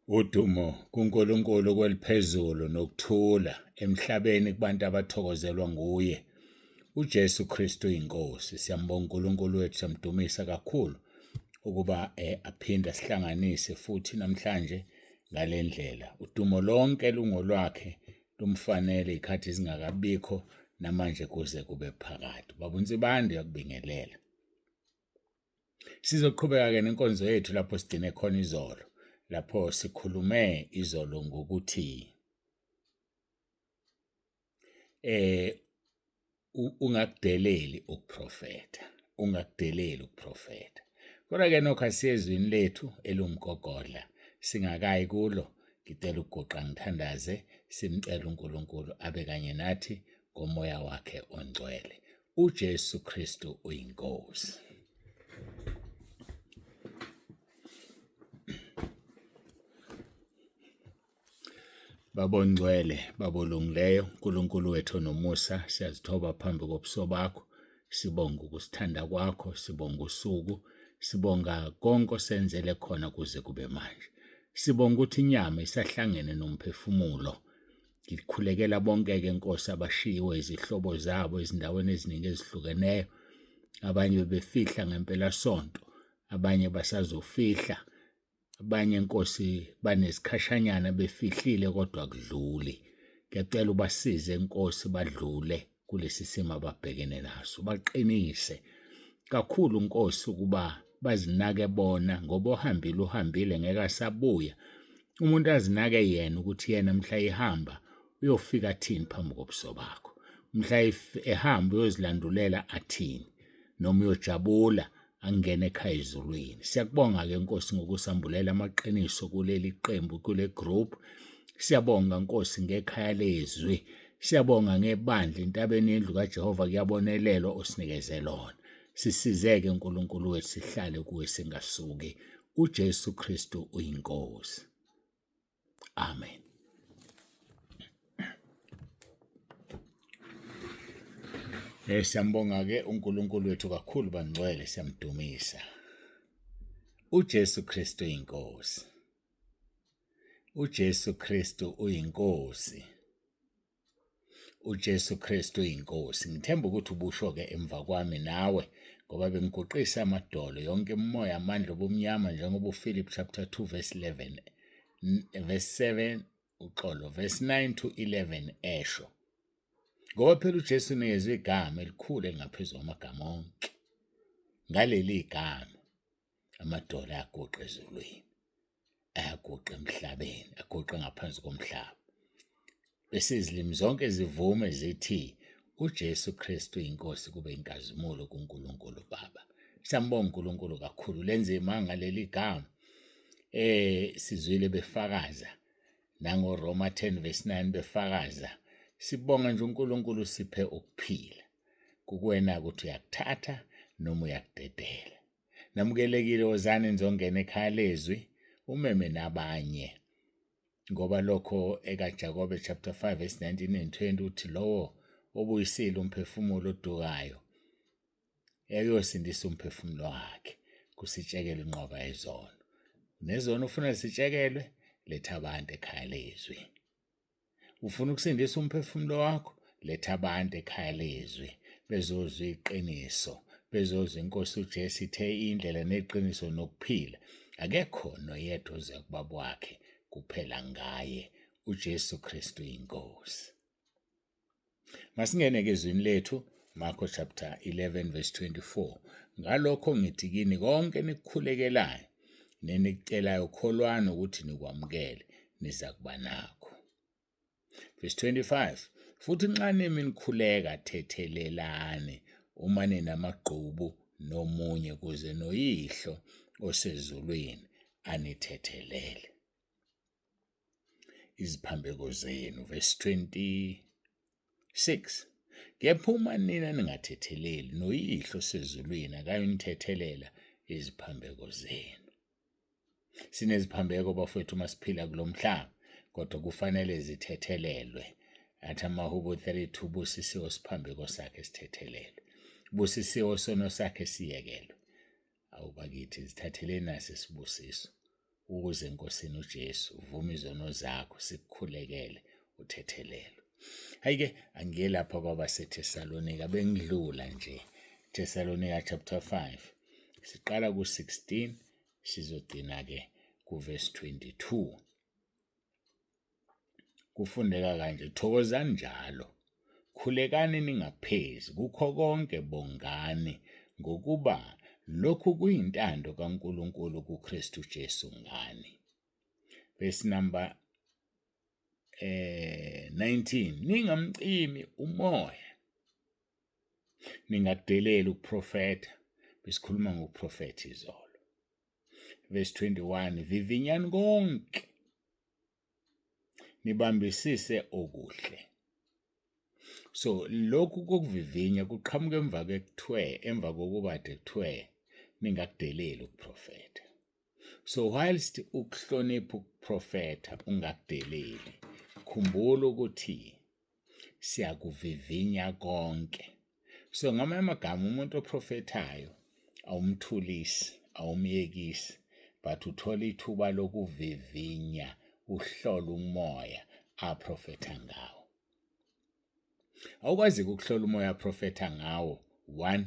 Udumo kuNkulunkulu kweliphezulu nokuthula emhlabeni kubantu abathokozelwa nguye. UJesu Kristu inkosi. Siyambonga uNkulunkulu wethu, siyamdumisa kakhulu ukuba aphinde asihlanganise futhi namhlanje ngalendlela. Udumo lonke lungolwakhe, lumfanele ikhathi zingakabikho namanje kuze kube phakade. Baba uNsibande uyakubingelela. Sizoqhubeka-ke nenkonzo yethu lapho sigcine khona izolo. Lapho sikhulume izolo ngokuthi ungakudeleli ukuprofetha, ungakudeleli ukuprofetha. Kodwa-ke nokho asiyezwini lethu elumgogodla singakayi kulo, ngicela ukuguqa ngithandaze simcela uNkulunkulu abe kanye nathi ngomoya wakhe ongcwele. UJesu Kristu uyinkosi. Babongcwele, babolungileyo, uNkulunkulu wethu nomusa, siyazithoba phambi kobuso bakho, sibonga ukusithanda kwakho, sibonga usuku, sibonga konke osenzele khona kuze kube manje. Sibonga ukuthi inyama isahlangene nomphefumulo. Ngikhulekela bonke-ke Nkosi abashiyiwe izihlobo zabo ezindaweni eziningi ezihlukeneyo. Abanye bebefihla ngempela sonto, abanye basazofihla. Abanye Nkosi banesikhashanyana befihlile kodwa akudluli. Ngiyacela ubasize Nkosi badlule kulesi simo ababhekene naso. Baqinise kakhulu Nkosi ukuba bazinake bona ngoba uhambile ngeke asabuya. Umuntu azinake yena ukuthi yena mhla ehamba uyofika athini phambi kobuso bakho. Mhla ehamba uyozilandulela athini noma uyojabula angene ekhaya ezulwini. Siyakubonga-ke Nkosi ngokusambulela amaqiniso kuleli qembu, kule group. Siyabonga Nkosi ngekhaya lezwi. Siyabonga ngebandla intabeni yendlu kaJehova kuyabonelelwa osinikeze lona. Sisizeke uNkulunkulu wethu sihlale kuwe singasuki. UJesu Kristu uyinkosi. Amen. Siyambonga-ke uNkulunkulu wethu kakhulu bangcwele, siyamdumisa. UJesu Kristu uyinkosi. UJesu Kristu uyinkosi. UJesu Kristu uyinkosi. Ngithemba ukuthi ubusho-ke emva kwami nawe ngoba bengiguqisa amadolo yonke imimoya amandla obumnyama njengoba uPhilip chapter 2 verse 11 verse 7 uxolo verse 9 to 11 esho. Ngoba phela uJesu unikezwe igama elikhulu elingaphezu kwamagama onke. Ngaleli igama amadolo ayaguqa ezulwini, ayaguqa emhlabeni, aguqa ngaphansi komhlaba. Bese izilimi zonke zivume zithi uJesu Kristu inkosi kube inkazimulo kuNkulunkulu Baba. Siyambonga uNkulunkulu kakhulu lenzima ngaleli gama. Sizwile befakaza nangoRoma 10 verse 9 befakaza. Sibonga nje uNkulunkulu siphe ukuphila. Kukuwena ukuthi uyakuthatha noma uyakudedela. Namukelekile wozani nizongena ekhaya lezwi umeme nabanye. Ngoba lokho ekaJakobe chapter 5 verse 19 and 20 uthi lowo obuyisile umphefumulo odukayo eyosindisa umphefumulo wakhe kusitshekele inqoba yezono. Nezono ufuna zitshekelwe, letha abantu ekhaya lezwi. Ufuna ukusindisa umphefumulo wakho, letha abantu ekhaya lezwi bezozwa iqiniso, bezozwa inkosi uJesu ithe indlela neqiniso nokuphila. Akekho noyedwa oze kubaba wakhe kuphela ngaye. UJesu Kristu inkosi. Masingene ezwini lethu Marko chapter 11 verse 24. Ngalokho ngithi kini konke nikukhulekelayo nenikucelayo kholwana ukuthi nikwamukele niza kuba nakho. Verse 25. Futhi nxa nimi nikhuleka thethelelani uma ninamagqubu nomunye kuze noyihlo osezulwini anithethelele iziphambeko zenu. Verse 26. Kepha uma nina ningathetheleli noyihlo osezulwini akayonithethelela iziphambeko zenu. Sineziphambeko bafowethu masiphila kulomhlaba kodwa kufanele zithethelelwe. Athi amaHubo 32 busisiwe siphambeko sakhe sithethelelwe. Busisiwe sono sakhe siyekelwe. Awubakithi zithatheleni nasi sibusiso. ukuze enkosini uJesu uvuma izono zakho sikukhulekele uthethelelo. Hayike angiye lapha kwabaseThesalonika bengidlula nje Thessalonica chapter 5 siqala ku16 sizogcina ke kuverse 22. Kufundeka kanje, thokozani njalo, khulekani ningaphezi, kukho konke bongani, ngokuba lokhu kuyintando kaNkulunkulu kuKristu Jesu ngani. Verse number 19, ningamcimi umoya, ningakudeleli ukuprofetha, besikhuluma ngokuprofetha izolo. Verse 21, vivinyani konke, nibambisise okuhle. So lokhu kokuvivinya kuqhamuka emva kokuba kuthiwe ningakudeleli ukuprofetha. So whilst ukuhlonipha ukuprofetha ungakudeleli, khumbula ukuthi siyakuvivinya konke. So ngamanye amagama umuntu oprofethayo awumthulisi, awumyekisi, but uthola ithuba lokuvivinya, uhlola umoya aprofetha ngawo. Awukwazi ukuhlola umoya aprofetha ngawo, 1,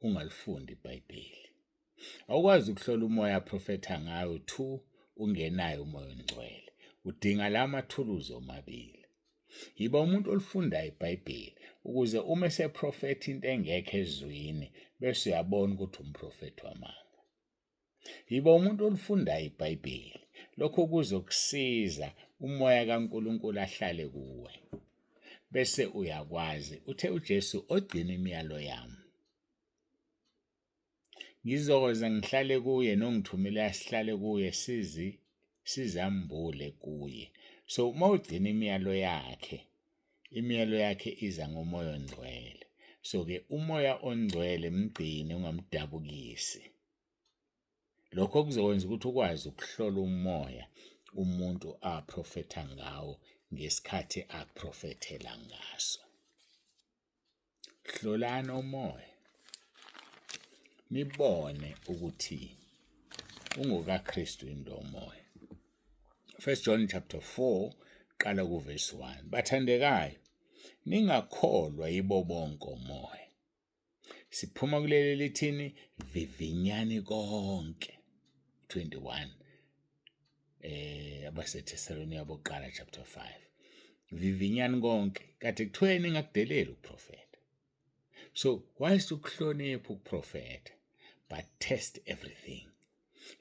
ungalifundi iBhayibheli. Awukwazi ukuhlola umoya aprofetha ngawo, 2, ungenayo umoya ongcwele. Udinga la mathuluzi omabili. Yiba umuntu olifunda iBhayibheli ukuze uma eseprofetha into engekho ezwini bese uyabona ukuthi umprofethi wamanga. Yiba umuntu olifunda iBhayibheli, lokho kuzokusiza umoya kaNkulunkulu ahlale kuwe. Bese uyakwazi uthe uJesu ogcina imiyalo yami, ngizoza ngihlale kuye, nongithumela sihlale kuye, sizambule kuye. So uma ugcina imiyalo yakhe iza ngomoya ongcwele. So ke umoya ongcwele mgcine, ungamdabukisi. Lokho kuzokwenza ukuthi ukwazi ukuhlola umoya umuntu aprofetha ngawo ngesikhathi aprofethela ngaso. Hlolana umoya, nibone ukuthi ungokaKristu into umoya. 1 John chapter 4 qala kuverse 1, bathandekayo, ningakholwa yibo bonke umoya. Siphuma kuleli lithini, vivinyani konke. 21 abaseThesalonika bokuqala chapter 5, vivinyani konke, kade kuthiwe ningakudeleli ukuprofetha. So whilst ukuhlonipha ukuprofetha, but test everything.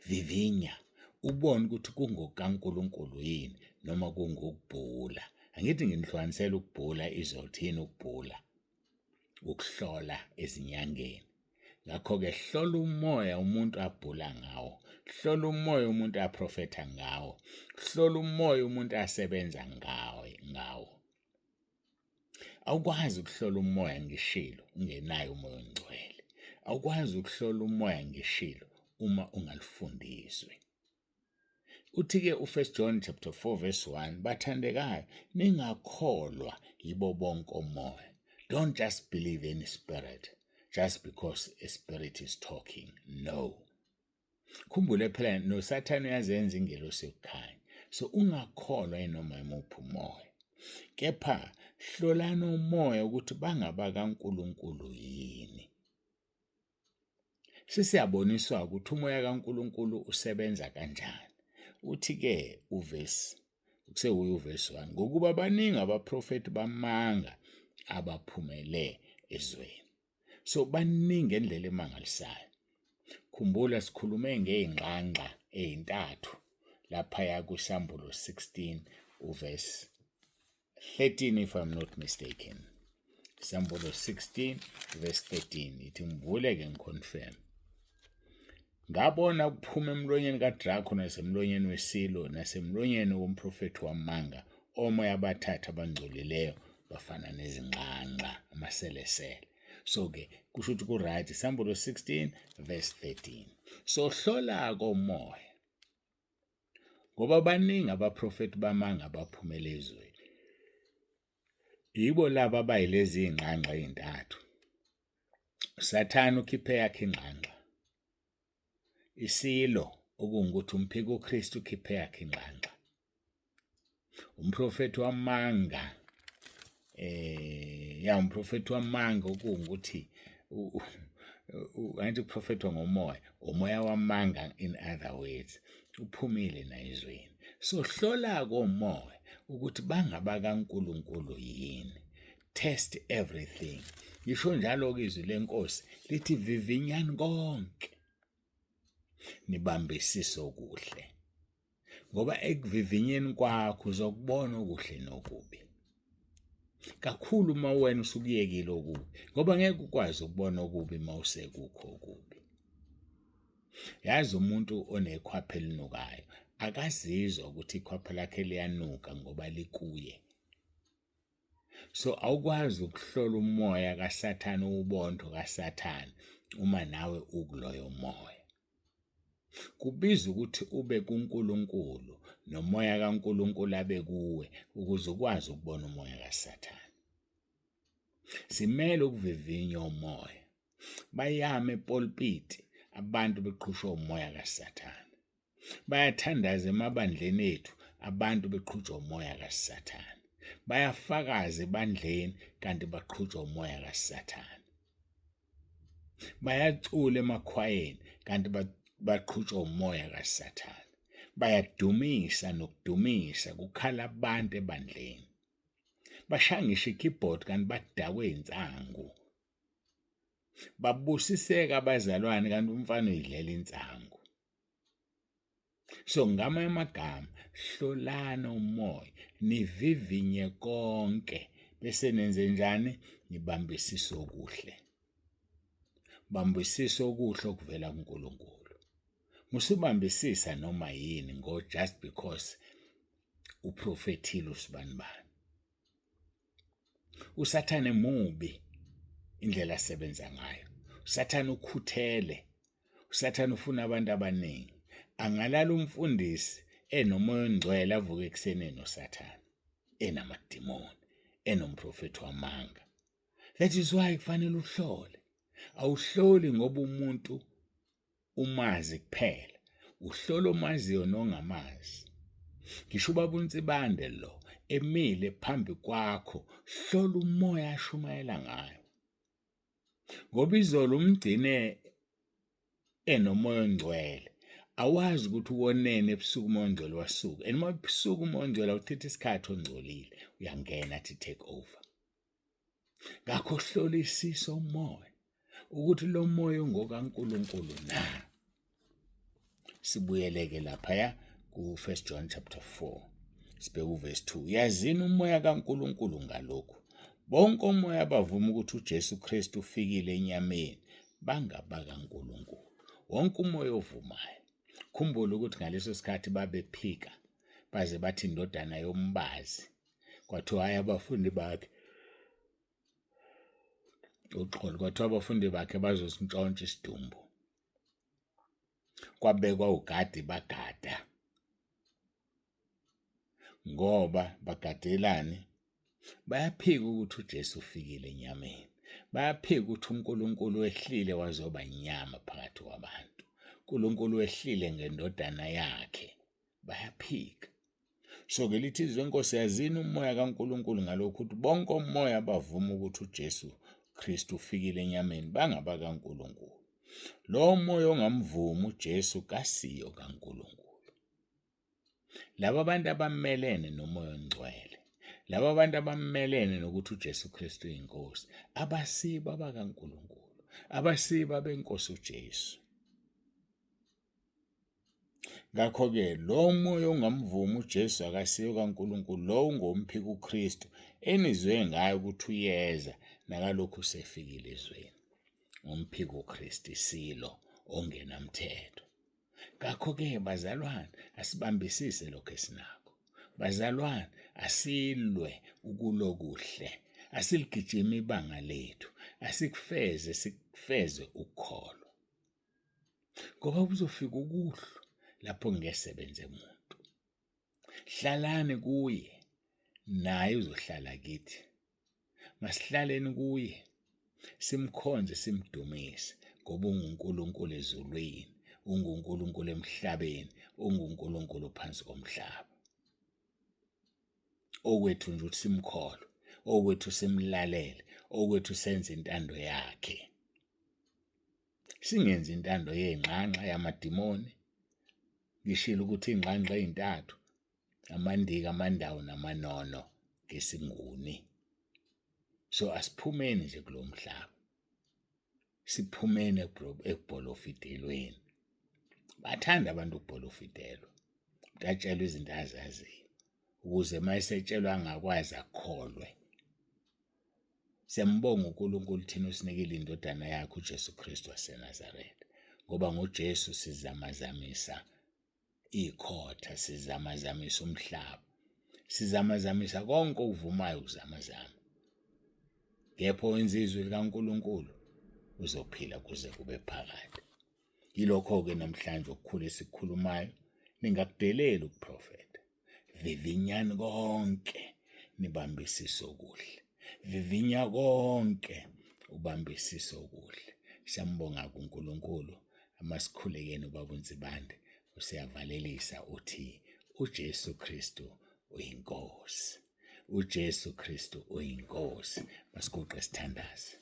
Vivinya, ubone ukuthi kungokaNkulunkulu yini noma kungokubhula. Angithi nginihlukanisela ukubhula izothini ukubhula, ukuhlola ezinyangeni. Ngakho-ke hlola umoya umuntu abhula ngawo, hlola umoya umuntu aprofetha ngawo, hlola umoya umuntu asebenza ngawo. Awukwazi ukuhlola umoya ngishilo ungenayo umoya ongcwele. Awukwazi ukuhlola umoya ngishilo uma ungalifundiswe. Uthi-ke u1 John chapter 4 verse 1, bathandekayo, ningakholwa yibo bonke umoya. Don't just believe any spirit just because a spirit is talking. No. Khumbule phela noSathane uyazenza ingelosi yokukhanya. So ungakholwa inoma imuphi umoya. Kepha hlolana umoya ukuthi bangaba kaNkulunkulu yini. Sisiyaboniswa ukuthi umoya kaNkulunkulu usebenza kanjani. Uthi-ke uverse 1, ngokuba baningi abaprofeti bamanga abaphumele ezweni. So baningi ngendlela emangalisayo. Khumbula sikhulume ngey'ngqangqa ey'ntathu laphaya kuSambulo 16 uverse 13 if I'm not mistaken. Sambulo 16 verse 13 ithi ngivuleke ngiconfirm. Ngabona kuphuma emlonyeni kaDrako nasemlonyeni weSilo nasemlonyeni womprofethi wamanga omoya abathathu abangcolileyo bafana nezingqangqa, amaselesele. So ke kusho ukuthi ku-right, Sambulo 16 verse 13. So hlola komoya, ngoba baningi abaprofeti bamanga abaphumele ezweni. Yibo laba abayilezi ingqangqa ezintathu. Sathane ukhiphe yakhe ingqangqa. ISilo okungukuthi umphika uKristu ukhiphe yakhe inxanxa. Umprofeti wamanga umprofeti wamanga okungukuthi angithi uprofeti ngomoya, umoya wamanga in other words, uphumile na ezweni. So hlola komoya ukuthi bangaba kaNkulunkulu yini. Test everything. Ngisho njalo ke izwi lenkosi lithi vivinyani konke nibambisise okuhle. Ngoba ekuvivinyeni kwakho uzokubona okuhle nokubi. Kakhulu uma wena usukuyekile okubi, ngoba ngeke ukwazi ukubona okubi mawusekukho okubi. Yazi umuntu onekhwapha elinukayo akazizwa ukuthi ikhwapha lakhe liyanuka ngoba likuye. So awukwazi ukuhlola umoya kaSathane, ubondo kaSathane uma nawe ukuloyo moya. Kubiza ukuthi ube kuNkulunkulu nomoya kaNkulunkulu abe kuwe ukuze ukwazi ukubona umoya kaSathane. Simele ukuvivinya umoya. Bayame epulpiti abantu beqhutshwa umoya kaSathane. Bayathandaza emabandleni ethu abantu beqhutshwa umoya kaSathane. Bayafakaza ebandleni kanti baqhutshwa umoya kaSathane. Bayacula emakhwayeni kanti baqhutshwa umoya kaSathane. Bayadumisa nokudumisa kukhala abantu ebandleni. Bashangisha ikeyboard kanti badakwe insangu. Babusiseka abazalwane kanti umfana uyidlela insangu. So ngamanye amagama hlolana umoya nivivinye konke bese nenze njani? Nibambisise okuhle. Bambisisa okuhle okuvela kuNkulunkulu. Musubambisisa noma yini just because uprofethile usibanibani. USathane mubi indlela asebenza ngayo. USathane ukhuthele. USathane ufuna abantu abaningi. Angalala umfundisi enomoya ongcwele avuke ekseni noSathane, enamadimoni, enomprofeti wamanga. That is why kufanele uhlole. Awuhloli ngoba umuntu umazi kuphela. Uhlola omaziyo nongamazi. Ngisho ubaba uNtsibande lo emile phambi kwakho, hlola umoya ashumayela ngayo. Ngoba izolo umgcine enomoya ongcwele. Awazi ukuthi uwonene ebusuku umoya ongcwele wasuka. Noma ebusuku umoya ongcwele uthethe isikhathi ongcolile, uyangena athi take over. Ngakho hlolisisa umoya ukuthi lo moya ungokaNkulunkulu na. Sibuyeleke lapha ku 1 John chapter 4 sibheke uverse 2. Yazini umoya kaNkulunkulu ngalokhu. Bonke umoya abavuma ukuthi uJesu Kristu ufikile enyameni bangaba kaNkulunkulu. Wonke umoya ovumayo. Khumbula ukuthi ngaleso sikhathi babephika baze bathi indodana yombazi. Kwathiwa hayi abafundi bakhe. Uxolo kwathiwa abafundi bakhe bazosintshontsha isidumbu. Kwabekwa ugadi bagada. Ngoba bagadelani bayaphika ukuthi uJesu ufikile enyameni. Bayaphika ukuthi uNkulunkulu wehlile wazoba inyama phakathi kwabantu. uNkulunkulu wehlile ngendodana yakhe. Bayaphika. So ke lithi izwe inkosi yazini umoya kaNkulunkulu ngalokho ukuthi bonke umoya abavuma ukuthi uJesu Kristu ufikile enyameni bangaba kaNkulunkulu. Lo moya ongamvumi uJesu kasiyo kaNkulunkulu. Laba abantu abamelene nomoya ongcwele, laba abantu abamelene nokuthi uJesu Kristu uyinkosi, abasiba bakaNkulunkulu, abasiba benkosi uJesu. Ngakho-ke lo moya ongamvumi uJesu akasiyo kaNkulunkulu, lo ungomphika uKristu enizwe ngayo ukuthi uyeza nakalokhu usefikile ezweni. Umphika uKristu isilo ongenamthetho. Ngakho-ke bazalwane, asibambisise lokho esinakho. Bazalwane, asilwe ukulokuhle, asiligijima ibanga lethu, sikufeze ukholo. Ngoba kuzofika ukuhlu lapho ngesebenze umuntu. Hlalani kuye, naye uzohlala kithi. Masihlaleni kuye, simkhonze simdumise ngoba unguNkulunkulu ezulwini, unguNkulunkulu emhlabeni, unguNkulunkulu phansi komhlaba. Okwethu nje ukuthi simkholwe, okwethu simlalele, okwethu senze intando yakhe. Singenzi intando yengxanxa yamadimoni. Ngishilo ukuthi ingxanxa ezintathu, amandika, amandawo namanono ngesinguni. So asiphumeni nje kulo mhlaba. Siphumene ekubholofidelweni. Bathanda abantu ukubholofidelwa. Umuntu atshelwe izinto azaziyo ukuze mayesetshelwa angakwazi akholwe. Siyambonga uNkulunkulu thina usinikile indodana yakhe uJesu Kristu waseNazaretha, ngoba ngoJesu sizamazamisa ikhotha, sizamazamisa umhlaba, sizamazamisa konke okuvumayo ukuzamazama. Kepha wenza izwi likaNkulunkulu uzophila kuze kube phakade. Yilokho-ke namhlanje okukhulu esikhulumayo, ningakudeleli ukuprofeta. Vivinyani konke nibambisise okuhle. Vivinya konke ubambisise okuhle. Siyambonga kuNkulunkulu. Amasikhulekeni ubaba uNzibande usiyavalelisa uthi uJesu Kristu uyinkosi. uJesu Kristu uyinkosi. Masiguqe sithandaze.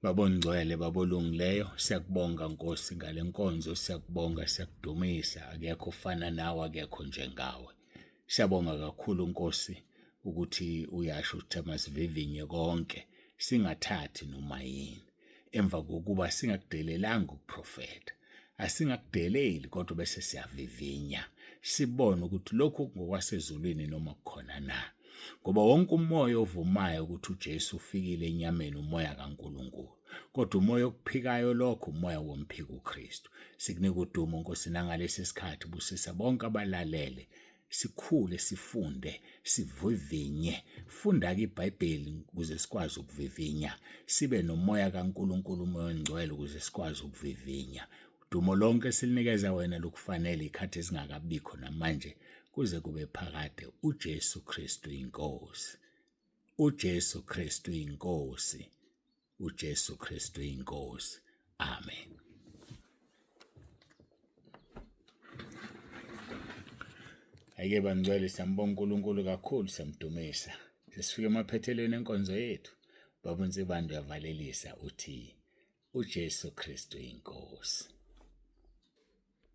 Babongcwele, babolungileyo, siyakubonga Nkosi ngale nkonzo, siyakubonga, siyakudumisa. Akekho ofana nawe, akekho njengawe. Siyabonga kakhulu Nkosi ukuthi uyasho ukuthi masivivinye konke, singathathi noma yini. Emva kokuba singakudelelanga ukuprofeta, asingakudeleli kodwa bese siyavivinya, sibone ukuthi lokhu kungokwasezulwini noma kukhona na. Ngoba wonke umoya ovumayo ukuthi uJesu ufikile enyameni umoya kaNkulunkulu, kodwa umoya okuphikayo lokho umoya womphika uKristu. Sikunika udumo Nkosi nangalesi sikhathi, busisa bonke abalalele, sikhule, sifunde, sivivinye. Funda-ke iBhayibheli ukuze sikwazi ukuvivinya, sibe nomoya kaNkulunkulu, umoya ongcwele ukuze sikwazi ukuvivinya. Udumo lonke silinikeza wena lokufanele ikhathi ezingakabikho namanje kuze kube phakade. uJesu Kristu inkosi. uJesu Kristu inkosi. uJesu Kristu inkosi. Amen. Ake bangcwele, siyambonga uNkulunkulu kakhulu, siyamdumisa. Sesifike emaphethelweni enkonzo yethu. Baba uNzibande uyavalelisa uthi uJesu Kristu inkosi.